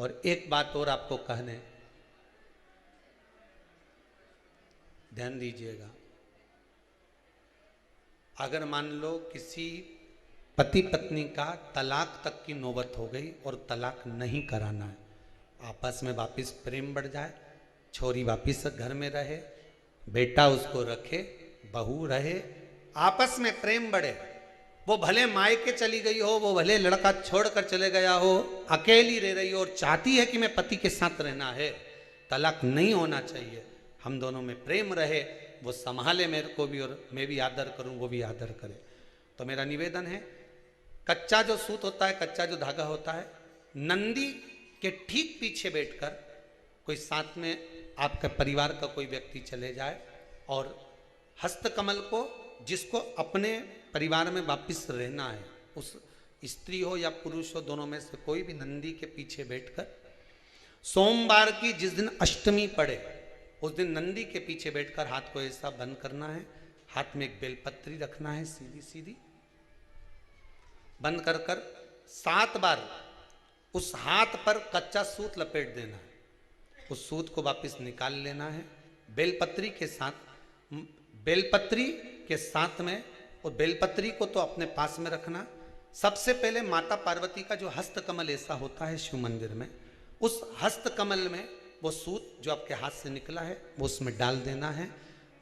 और एक बात और आपको कहने, ध्यान दीजिएगा। अगर मान लो किसी पति पत्नी का तलाक तक की नौबत हो गई और तलाक नहीं कराना है, आपस में वापिस प्रेम बढ़ जाए, छोरी वापिस घर में रहे, बेटा उसको रखे, बहू रहे, आपस में प्रेम बढ़े, वो भले मायके चली गई हो, वो भले लड़का छोड़कर चले गया हो, अकेली रह रही हो और चाहती है कि मैं पति के साथ रहना है, तलाक नहीं होना चाहिए, हम दोनों में प्रेम रहे, वो संभाले मेरे को भी और मैं भी आदर करूं, वो भी आदर करे। तो मेरा निवेदन है, कच्चा जो सूत होता है, कच्चा जो धागा होता है, नंदी के ठीक पीछे बैठकर कोई साथ में आपका परिवार का कोई व्यक्ति चले जाए और हस्तकमल को, जिसको अपने परिवार में वापिस रहना है, उस स्त्री हो या पुरुष हो, दोनों में से कोई भी नंदी के पीछे बैठकर सोमवार की जिस दिन अष्टमी पड़े उस दिन नंदी के पीछे बैठकर हाथ को ऐसा बंद करना है, हाथ में एक बेलपत्री रखना है, सीधी सीधी बंद कर कर 7 बार उस हाथ पर कच्चा सूत लपेट देना है, उस सूत को वापस निकाल लेना है, बेलपत्री के साथ में, और बेलपत्री को तो अपने पास में रखना। सबसे पहले माता पार्वती का जो हस्तकमल ऐसा होता है शिव मंदिर में, उस हस्तकमल में वो सूत जो आपके हाथ से निकला है वो उसमें डाल देना है,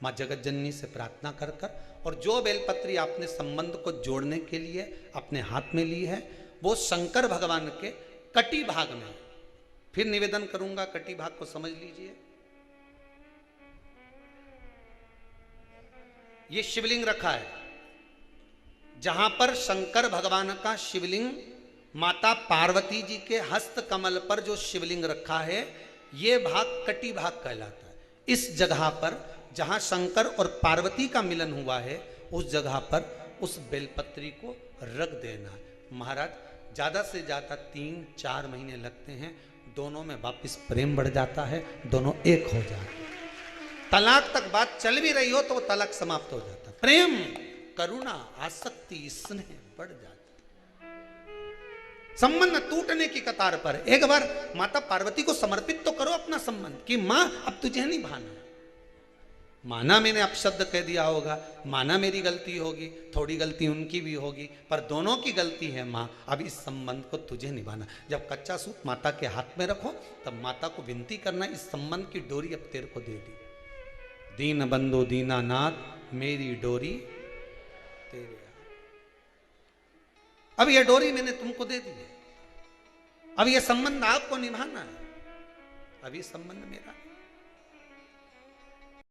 माँ जगत जननी से प्रार्थना कर कर, और जो बेलपत्री आपने संबंध को जोड़ने के लिए अपने हाथ में ली है वो शंकर भगवान के कटी भाग में, फिर निवेदन करूंगा कटी भाग को समझ लीजिए। ये शिवलिंग रखा है, जहां पर शंकर भगवान का शिवलिंग, माता पार्वती जी के हस्त कमल पर जो शिवलिंग रखा है, ये भाग कटी भाग कहलाता है। इस जगह पर जहां शंकर और पार्वती का मिलन हुआ है, उस जगह पर उस बेलपत्री को रख देना है। महाराज ज्यादा से ज्यादा 3-4 महीने लगते हैं, दोनों में वापिस प्रेम बढ़ जाता है, दोनों एक हो जाते हैं। तलाक तक बात चल भी रही हो तो वो तलाक समाप्त हो जाता है, प्रेम, करुणा, आसक्ति, स्नेह बढ़ जाता है, संबंध टूटने की कतार पर। एक बार माता पार्वती को समर्पित तो करो अपना संबंध कि मां अब तुझे नहीं भाना, माना मैंने अपशब्द कह दिया होगा, माना मेरी गलती होगी, थोड़ी गलती उनकी भी होगी, पर दोनों की गलती है मां, अब इस संबंध को तुझे निभाना। जब कच्चा सूत माता के हाथ में रखो तब माता को विनती करना, इस संबंध की डोरी अब तेरे को दे दी, दीन बंधु दीनानाथ मेरी डोरी तेरे, अब यह डोरी मैंने तुमको दे दी है, अब यह संबंध आपको निभाना है, अब यह संबंध मेरा है।